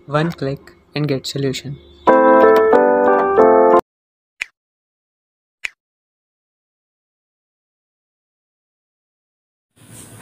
One click and get solution.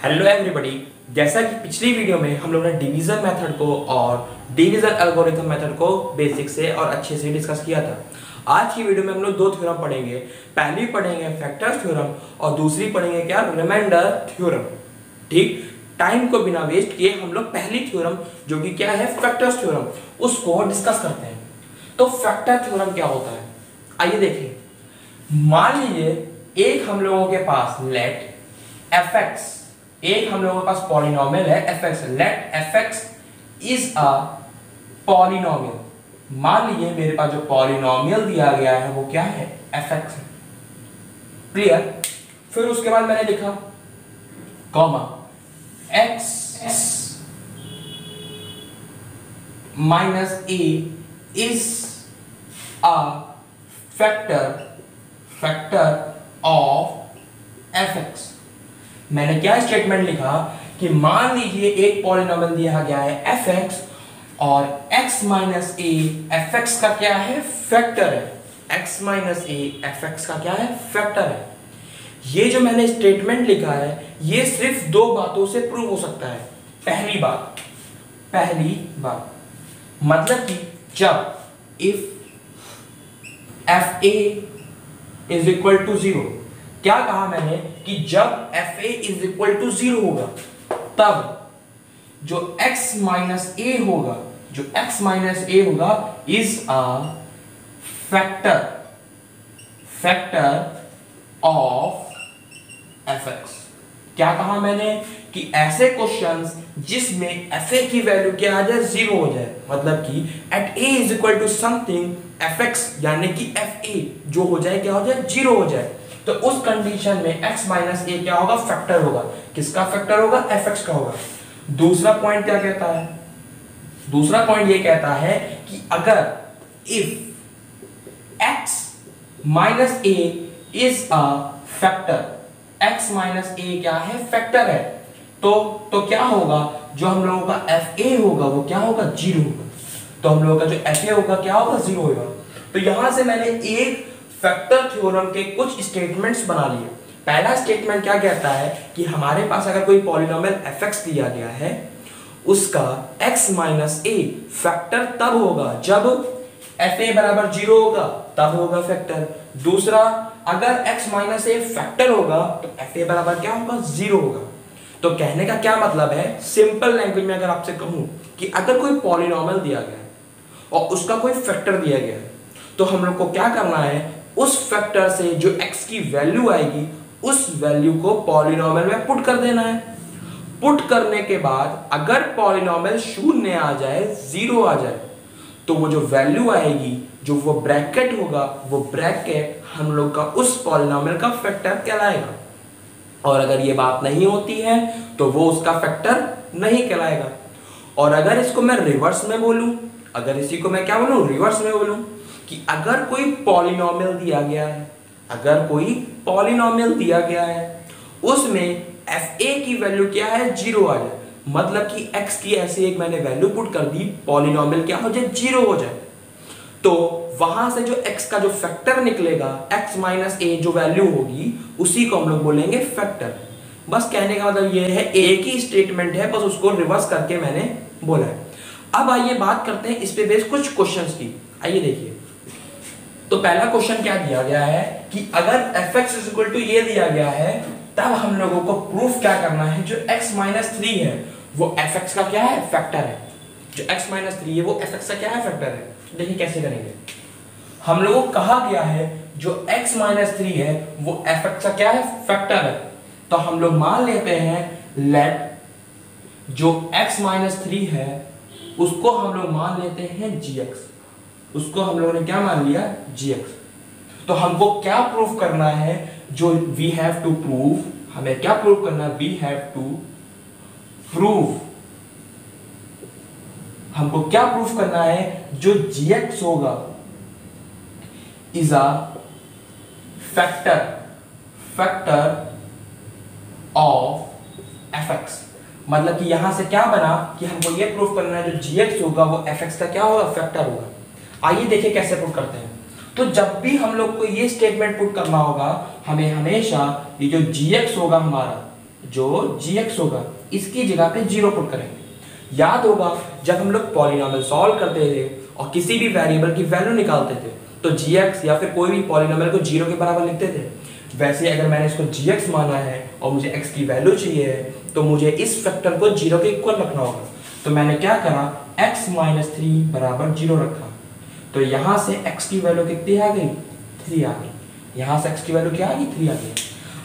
Hello everybody, जैसा कि पिछली वीडियो में हम लोग ने डिवीजन मेथड को और डिवीजन एल्गोरिथम मेथड को बेसिक से और अच्छे से डिस्कस किया था। आज की वीडियो में हम लोग दो थ्योरम पढ़ेंगे। पहली पढ़ेंगे फैक्टर थ्योरम और दूसरी पढ़ेंगे क्या, रिमाइंडर थ्योरम। ठीक, टाइम को बिना वेस्ट किए हम लोग पहली थ्योरम जो कि क्या है, फैक्टर थ्योरम, उसको डिस्कस करते हैं। तो फैक्टर थ्योरम क्या होता है, आइए देखिए। मान लीजिए एक हम लोगों के पास लेट fx, एक हम लोगों के पास पॉलिनोमियल है fx, let fx is a polynomial. मान लीजिए मेरे पास जो पॉलिनोमियल दिया गया है वो क्या है, fx है। क्लियर। फिर उसके बाद मैंने लिखा comma x minus a is a factor of fx। मैंने क्या स्टेटमेंट लिखा कि मान लीजिए एक पॉलिनोमियल दिया गया है fx और x माइनस a fx का क्या है, फैक्टर है। x माइनस a fx का क्या है, फैक्टर है। ये जो मैंने स्टेटमेंट लिखा है ये सिर्फ दो बातों से प्रूव हो सकता है। पहली बात मतलब कि जब if fa is equal to 0, क्या कहा मैंने कि जब fa इज इक्वल टू 0 होगा तब जो x माइनस a होगा, is a factor of fx। क्या कहा मैंने कि ऐसे क्वेश्चंस जिसमें fa की वैल्यू क्या आ जाए, 0 हो जाए, मतलब कि at a is equal to something fx, यानी कि fa जो हो जाए क्या हो जाए, 0 हो जाए, तो उस कंडीशन में x माइनस a क्या होगा, फैक्टर होगा। किसका फैक्टर होगा, fx का होगा। दूसरा पॉइंट क्या कहता है, दूसरा पॉइंट ये कहता है कि अगर if x minus a is a factor, x minus a क्या है, फैक्टर है, तो क्या होगा, जो हम लोगों का fa होगा वो क्या होगा, 0 होगा। तो हम लोगों का जो fa होगा क्या होगा, 0 होगा। तो यहां से मैंने एक फैक्टर थ्योरम के कुछ स्टेटमेंट्स बना लिए। पहला स्टेटमेंट क्या कहता है कि हमारे पास अगर कोई पॉलिनोमियल fx दिया गया है, उसका x माइनस a फैक्टर तब होगा जब fa बराबर 0 होगा, तब होगा फैक्टर। दूसरा, अगर x माइनस a फैक्टर होगा तो fa बराबर क्या होगा, 0 होगा। तो कहने का क्या मतलब है, सिंपल लैंग्वेज में अगर आपसे कहूं कि अगर कोई पॉलिनोमियल दिया गया है और उसका कोई फैक्टर दिया गया है, तो हम लोग को क्या करना है, उस फैक्टर से जो x की वैल्यू आएगी उस वैल्यू को पॉलिनोमियल में पुट कर देना है। पुट करने के बाद अगर पॉलिनोमियल शून्य आ जाए, 0 आ जाए, तो वो जो वैल्यू आएगी, जो वो ब्रैकेट होगा, वो ब्रैकेट हम लोग का उस पॉलिनोमियल का फैक्टर कहलाएगा। और अगर ये बात नहीं होती है तो वो उसका फैक्टर नहीं कहलाएगा। और अगर इसको मैं रिवर्स में बोलूं, अगर इसी को मैं क्या बोलूं, रिवर्स में बोलूं, कि अगर कोई पॉलिनोमियल दिया गया है, अगर कोई पॉलिनोमियल दिया गया है, उसमें fa की वैल्यू क्या है, 0 आ जाए, मतलब कि x की ऐसी एक मैंने वैल्यू पुट कर दी, पॉलिनोमियल क्या हो जाए, 0 हो जाए, तो वहां से जो x का जो फैक्टर निकलेगा, x माइनस a जो वैल्यू होगी, उसी को हम लोग बोलेंगे फैक्टर। बस कहने का मतलब ये है, एक ही स्टेटमेंट है, बस उसको रिवर्स करके मैंने बोला है। अब आइए बात करते हैं इस पे बेस कुछ क्वेश्चंस की। आइए देखिए, तो पहला क्वेश्चन क्या दिया गया है कि अगर fx इज इक्वल टू ये दिया गया है, तब हम लोगों को प्रूफ क्या करना है, जो x माइनस 3 है वो fx का क्या है, फैक्टर है। जो x माइनस 3 है वो fx का क्या है, फैक्टर है। देखिए कैसे करेंगे, हम लोगों को कहा गया है जो x माइनस 3 है वो fx का क्या है, फैक्टर है। तो हम लोग मान लेते हैं लेट जो x माइनस 3 है उसको हम लोग मान लेते हैं gx, उसको हम लोगों ने क्या मान लिया, gx। तो हमको क्या प्रूफ करना है, जो वी हैव टू प्रूव, हमें क्या प्रूव करना है, वी हैव टू प्रूव, हमको क्या प्रूफ करना है, जो gx होगा is a factor of fx। मतलब कि यहाँ से क्या बना कि हमको ये प्रूफ करना है जो gx होगा वो fx का क्या होगा, फैक्टर होगा। आइए देखिए कैसे पुट करते हैं। तो जब भी हम लोग को ये स्टेटमेंट पुट करना होगा, हमें हमेशा ये जो gx होगा हमारा, जो gx होगा इसकी जगह पे 0 पुट करेंगे। याद होगा जब हम लोग पॉलिनोमियल सॉल्व करते थे और किसी भी वेरिएबल की वैल्यू निकालते थे तो gx या फिर कोई भी पॉलिनोमियल को 0 के बराबर लिखते थे। वैसे अगर मैंने इसको gx माना है और मुझे x की वैल्यू चाहिए है तो मुझे इस फैक्टर को 0 के इक्वल रखना होगा। तो मैंने क्या करा, x माइनस 3 बराबर 0 रखा। तो यहाँ से x की वैल्यू कितनी आ गई, 3 आ गई। यहाँ से x की वैल्यू क्या आ गई, 3 आ गई।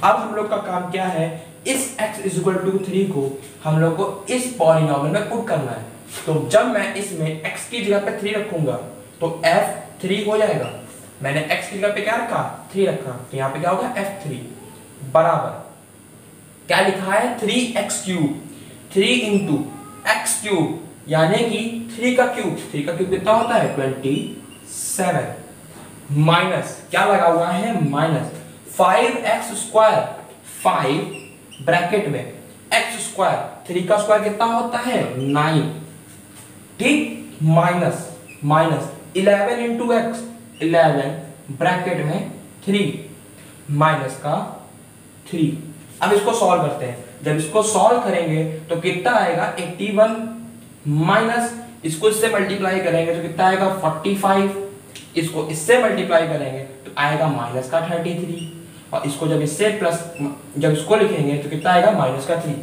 अब हम लोग का काम क्या है, इस x इज इक्वल टू 3 को हम लोग को इस पॉलिनोमियल में पुट करना है। तो जब मैं इसमें x की जगह पे 3 रखूंगा तो f3 हो जाएगा। मैंने x की जगह पे क्या रखा, 3 रखा, तो यहाँ पे क्या होगा f3 बराबर क्या लिखा है, 3x cube, 3 into x cube यानी कि 3 का क्यूब, 3 का क्यूब कितना होता है 27 माइनस क्या लगा हुआ है माइनस 5x स्क्वायर, 5 ब्रैकेट में x स्क्वायर, 3 का स्क्वायर कितना होता है 9, ठीक, minus minus 11 into x, 11 bracket में 3 माइनस का 3। अब इसको सॉल्व करते हैं। जब इसको सॉल्व करेंगे तो कितना आएगा 81 माइनस इसको इससे मल्टीप्लाई करेंगे तो कितना आएगा 45, इसको इससे मल्टीप्लाई करेंगे तो आएगा माइनस का 33 और इसको जब इससे प्लस जब इसको लिखेंगे तो कितना आएगा माइनस का 3।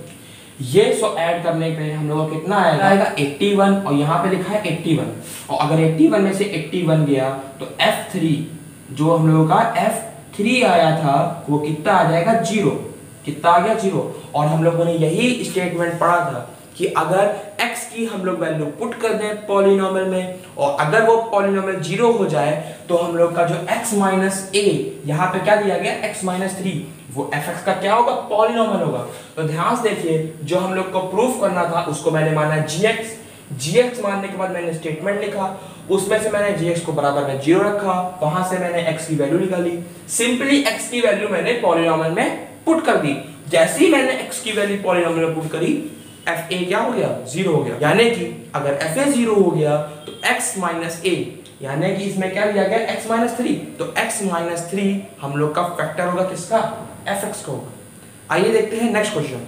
ये सो ऐड करने पे हम लोगों को कितना आएगा 81 और यहाँ पे लिखा है 81 और अगर 81 में से 81 गया तो f3 जो हम लोगों का f3 आया था वो कितना आ जाएगा 0, कितना आ गया 0। और हम लोगों ने यही स्टेटमेंट पढ़ा था कि अगर x की हम लोग वैल्यू पुट कर दें पॉलिनोमियल में और अगर वो पॉलिनोमियल 0 हो जाए तो हम लोग का जो x माइनस a यहाँ पे क्या दिया गया x माइनस 3 वो fx का क्या होगा पॉलिनोमियल होगा। तो ध्यान से देखिए जो हम लोग को प्रूफ करना था उसको मैंने माना gx मानने के बाद मैंने स्टेटमेंट लिखा, उसमें से मैंने gx को बराबर में 0 रखा, वहां से मैंने x की वैल्यू निकाली, सिंपली x की वैल्यू मैंने पॉलिनोमियल में पुट कर दी। जैसे ही मैंने x की वैल्यू पॉलिनोमियल में पुट करी fa क्या हो गया 0 हो गया, यानी कि अगर fa 0 हो गया तो x माइनस a यानी कि इसमें क्या दिया गया x माइनस 3, तो x माइनस 3 हम लोग का फैक्टर होगा किसका, fx का होगा। आइए देखते हैं नेक्स्ट क्वेश्चन।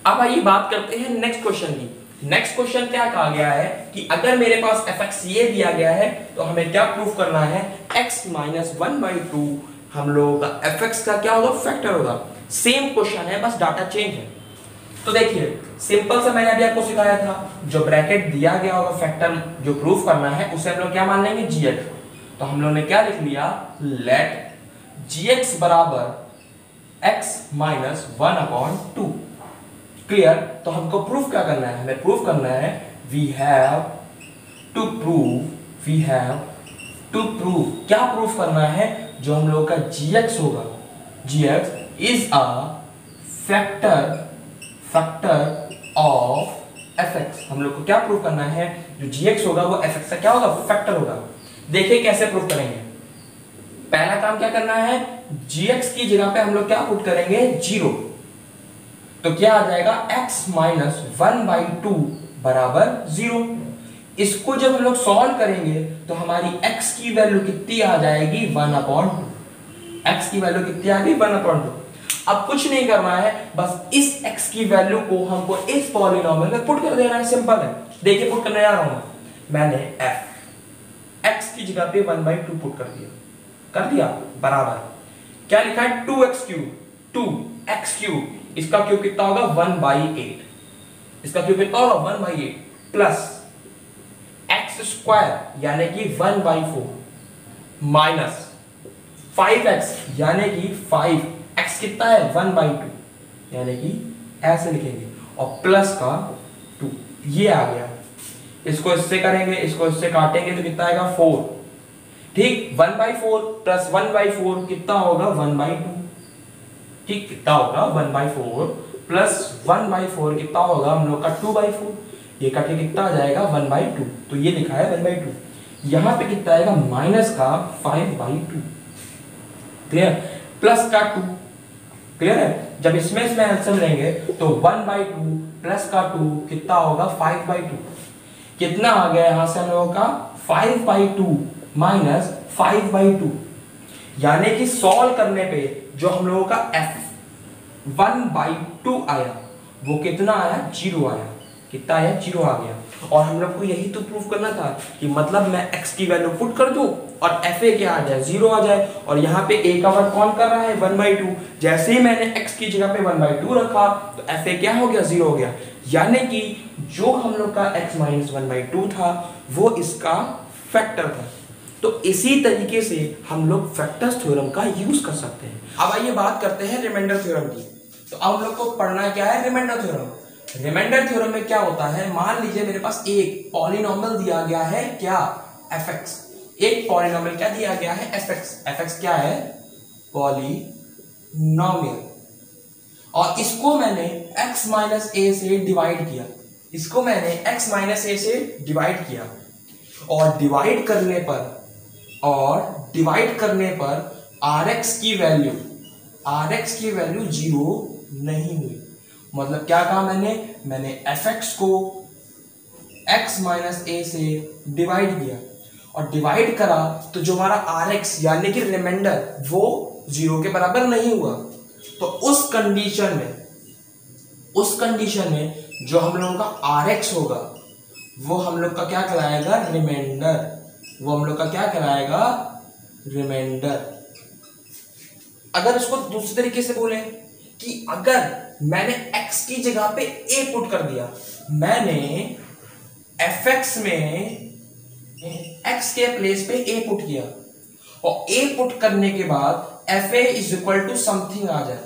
अब आइए बात करते हैं नेक्स्ट क्वेश्चन की। नेक्स्ट क्वेश्चन क्या कहा गया है कि अगर मेरे पास fx ये दिया गया है तो हमें क्या प्रूफ करना है, x माइनस 1/2 हम लोगों का fx का क्या होगा फैक्टर होगा। सेम क्वेश्चन है बस डाटा चेंज है। तो देखिए सिंपल सा मैंने अभी आपको सिखाया था, जो ब्रैकेट दिया गया होगा फैक्टर जो प्रूफ करना है उसे हम लोग क्या मान लेंगे gx। तो हम लोग ने क्या लिख लिया, लेट gx बराबर x माइनस 1/2। क्लियर। तो हमको प्रूफ क्या करना है, हमें प्रूफ करना है वी हैव टू प्रूव क्या प्रूफ करना है, जो हम लोग का gx होगा, gx is a factor of fx। हम लोग को क्या प्रूफ करना है, जो gx होगा वो fx का क्या होगा फैक्टर होगा। देखिए कैसे प्रूफ करेंगे। पहला काम क्या करना है, gx की जगह पे हम लोग क्या पुट करेंगे 0, तो क्या आ जाएगा x माइनस 1/2 बराबर 0। इसको जब हम लोग सॉल्व करेंगे तो हमारी x की वैल्यू कितनी आ जाएगी 1/2। x की वैल्यू कितनी आ गई 1/2। अब कुछ नहीं करना है, बस इस x की वैल्यू को हमको इस पॉलिनोमियल में पुट कर देना है, सिंपल है। देखिए पुट करने जा रहा हूं मैंने x की जगह पे 1/2 पुट कर दिया बराबर क्या लिखा है 2x क्यूब, 2x क्यूब, इसका क्यूब कितना होगा 1/8, इसका क्यूब कितना होगा 1/8 प्लस x स्क्वायर यानी कि 1/4 माइनस 5x यानी कि 5x कितना है 1/2 यानी कि ऐसे लिखेंगे और प्लस का 2 ये आ गया। इसको इससे करेंगे, इसको इससे काटेंगे तो कितना आएगा 4, ठीक। 1/4 प्लस 1/4 कितना होगा 1/2, ठीक। कितना होगा 1/4 प्लस 1/4 कितना होगा हम लोग का 2/4, ये काटे कितना आ जाएगा 1/2, तो ये लिखा है 1/2। यहां पे कितना आएगा माइनस का 5/2, क्लियर, प्लस का 2, क्लियर है। जब इसमें एलसीएम लेंगे तो 1/2 प्लस का 2 कितना होगा 5/2। कितना आ गया यहां से हम लोगों का 5/2 माइनस 5/2, यानी कि सॉल्व करने पे जो हम लोगों का f 1/2 आया वो कितना आया 0 आया। कितना आया 0 आ गया। और हम लोग को यही तो प्रूफ करना था कि मतलब मैं x की वैल्यू पुट कर दूं और fa क्या आ जाए 0 आ जाए। और यहाँ पे a का वर्क कौन कर रहा है 1/2। जैसे ही मैंने x की जगह पे 1/2 रखा तो fa क्या हो गया 0 हो गया। यानी कि जो हम लोग का x माइनस 1/2 था वो इसका फैक्टर था। तो इसी तरीके से हम लोग फैक्टर्स थ्योरम का यूज कर सकते हैं। अब आइए बात करते हैं रिमाइंडर थ्योरम की। तो अब हम लोग को पढ़ना क्या है रिमाइंडर थ्योरम। रिमाइंडर थ्योरम में क्या होता है, मान लीजिए मेरे पास एक पॉलिनॉमियल दिया गया है क्या fx। एक पॉलिनॉमियल क्या दिया गया है fx क्या है पॉलिनॉमियल। और इसको मैंने x माइनस a से डिवाइड किया। इसको मैंने x माइनस a से डिवाइड किया और डिवाइड करने पर rx की वैल्यू 0 नहीं हुई। मतलब क्या कहा मैंने fx को x माइनस a से डिवाइड किया और डिवाइड करा तो जो हमारा rx यानी कि रिमाइंडर वो 0 के बराबर नहीं हुआ। तो उस कंडीशन में जो हम लोगों का rx होगा वो हम लोग का क्या कहलाएगा रिमाइंडर। अगर इसको दूसरे तरीके से बोले कि अगर मैंने x की जगह पे a पुट कर दिया, मैंने fx में x के प्लेस पे a पुट किया और a पुट करने के बाद fa is equal to something आ जाए।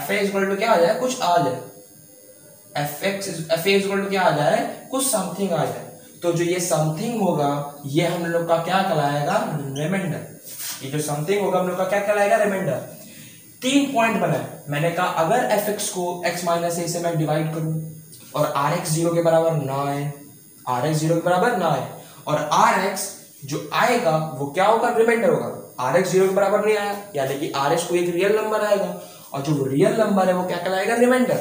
fa इज इक्वल टू क्या आ जाए कुछ आ जाए। fa इज इक्वल टू क्या आ जाए कुछ समथिंग आ जाए। तो जो ये समथिंग होगा ये हम लोग का क्या कहलाएगा रिमाइंडर। ये जो समथिंग होगा हम लोग का क्या कहलाएगा रिमाइंडर। 3 पॉइंट बनाए। मैंने कहा अगर fx को x माइनस a से मैं डिवाइड करूं और rx 0 के बराबर ना आए और rx जो आएगा वो क्या होगा रिमाइंडर होगा। rx 0 के बराबर नहीं आया यानी कि rx को एक रियल नंबर आएगा और जो रियल नंबर है वो क्या कहलाएगा रिमाइंडर।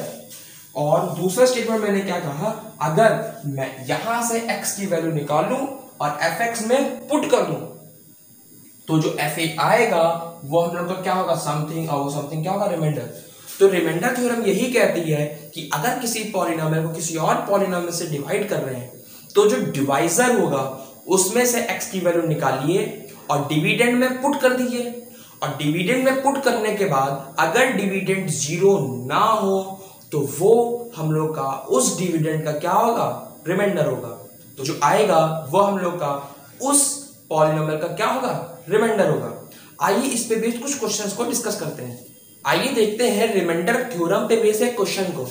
और दूसरा स्टेटमेंट मैंने क्या कहा, अगर मैं यहां से x की वैल्यू निकाल लूं और fx में पुट कर दूं तो जो fa आएगा वो हम लोग का क्या होगा समथिंग और वो समथिंग क्या होगा रिमाइंडर। तो रिमाइंडर थ्योरम यही कहती है कि अगर किसी पॉलिनॉमियल को किसी और पॉलिनॉमियल से डिवाइड कर रहे हैं तो जो डिवाइजर होगा उसमें से x की वैल्यू निकालिए और डिविडेंड में पुट कर दीजिए। और डिविडेंड में पुट करने के बाद अगर डिविडेंड 0 ना हो तो वो हम लोग का उस डिविडेंड का क्या होगा रिमाइंडर होगा। तो जो आएगा वो हम लोग का उस पॉलिनॉमियल का क्या होगा रिमाइंडर होगा। आइए इस पे बेस्ड कुछ क्वेश्चंस को डिस्कस करते हैं। आइए देखते हैं रिमाइंडर थ्योरम पे बेस्ड एक क्वेश्चन को।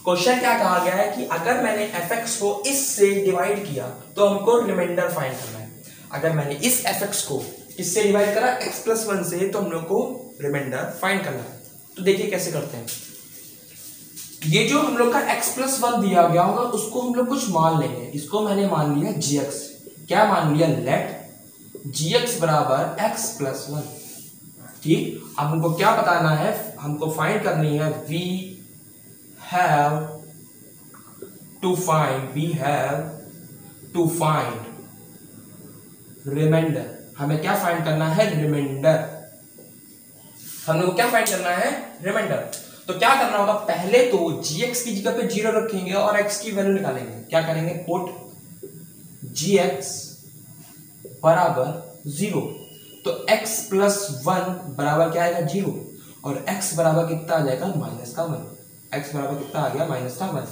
क्वेश्चन क्या कहा गया है कि अगर मैंने fx को इस से डिवाइड किया तो हमको रिमाइंडर फाइंड करना है। अगर मैंने इस fx को इससे डिवाइड करा x+1 से तो हम लोग को रिमाइंडर फाइंड करना है। तो देखिए कैसे करते हैं। ये जो हम लोग का x+1 दिया गया होगा उसको हम लोग कुछ मान लेंगे। इसको मैंने मान लिया gx। क्या मान लिया लेट gx बराबर x+1। ठीक, अब हमको क्या बताना है, हमको फाइंड करनी है we have to find remainder. हमें क्या फाइंड करना है रिमाइंडर। हम लोग क्या फाइंड करना है रिमाइंडर। तो क्या करना होगा, पहले तो gx की जगह पे 0 रखेंगे और x की वैल्यू निकालेंगे। क्या करेंगे पुट gx बराबर 0 तो x+1 बराबर क्या आएगा 0 और x बराबर कितना आ जाएगा -1। x बराबर कितना आ गया -1।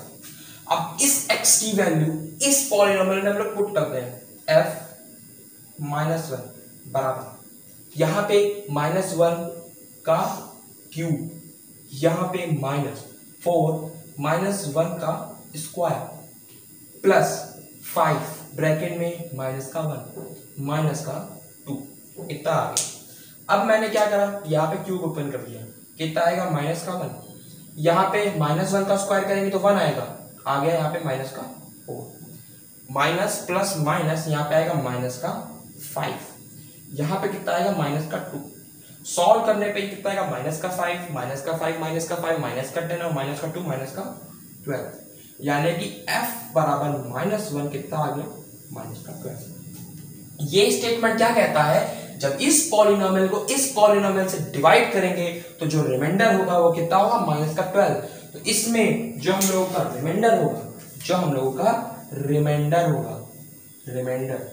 अब इस x की वैल्यू इस पॉलिनॉमियल में हम लोग पुट करते हैं f-1 बराबर यहां पे -1 का क्यूब, यहां पे -4 -1 का स्क्वायर प्लस 5 ब्रैकेट में -1 -2 इतना आ गया। अब मैंने क्या करा, यहाँ पे क्यूब ओपन कर दिया, कितना आएगा -1। यहाँ पे -1 का स्क्वायर करेंगे तो 1 आएगा, आ गया यहाँ पे -4 माइनस प्लस माइनस यहाँ पे आएगा -5, यहाँ पे कितना आएगा -2। सॉल्व करने पे कितना आएगा, माइनस का 5, माइनस का 5, माइनस का 5, माइनस का 10 और माइनस का 2, माइनस का 12, यानी कि f बराबर -1 कितना आ गया, माइनस का 12। ये स्टेटमेंट क्या कहता है, जब इस पॉलिनोमियल को इस पॉलिनोमियल से डिवाइड करेंगे तो जो रिमाइंडर होगा वो कितना होगा, माइनस का 12। तो इसमें जो हम लोगों का रिमाइंडर होगा, जो हम लोगों का रिमाइंडर होगा, रिमाइंडर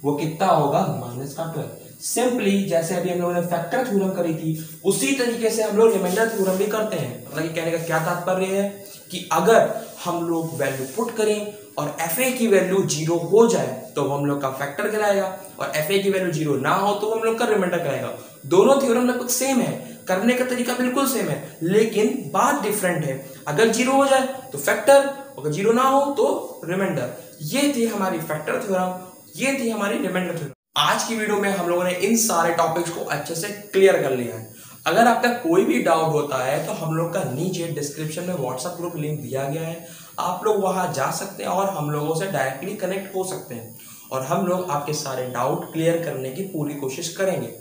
वो कितना होगा, माइनस का 12। सिंपली जैसे अभी हम लोगों ने फैक्टर थ्योरम करी थी, उसी तरीके से हम लोग रिमाइंडर थ्योरम भी करते हैं। मतलब ये कहने का क्या तात्पर्य है कि अगर हम लोग वैल्यू पुट करें और fa की वैल्यू 0 हो जाए तो वो हम लोग का फैक्टर कहलाएगा, और fa की वैल्यू 0 ना हो तो वो हम लोग का रिमाइंडर कहलाएगा। दोनों थ्योरम लगभग सेम है, करने का तरीका बिल्कुल सेम है, लेकिन बात डिफरेंट है। अगर 0 हो जाए तो फैक्टर, अगर 0 ना हो तो रिमाइंडर। ये थी हमारी फैक्टर थ्योरम, ये थी हमारी रिमाइंडर थ्योरम। आज की वीडियो में हम लोगों ने इन सारे टॉपिक्स को अच्छे से क्लियर कर लिया है। अगर आपका कोई भी डाउट होता है तो हम लोग का नीचे डिस्क्रिप्शन में व्हाट्सएप ग्रुप लिंक दिया गया है, आप लोग वहां जा सकते हैं और हम लोगों से डायरेक्टली कनेक्ट हो सकते हैं, और हम लोग आपके सारे डाउट क्लियर करने की पूरी कोशिश करेंगे।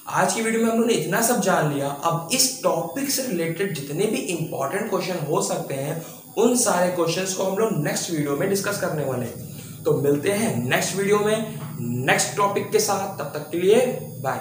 आज की वीडियो में हम लोगों ने इतना सब जान लिया, अब इस टॉपिक से रिलेटेड जितने भी इंपॉर्टेंट क्वेश्चन हो सकते हैं उन सारे क्वेश्चंस को हम लोग नेक्स्ट वीडियो में डिस्कस करने वाले हैं। तो मिलते हैं नेक्स्ट वीडियो में नेक्स्ट टॉपिक के साथ, तब तक के लिए बाय।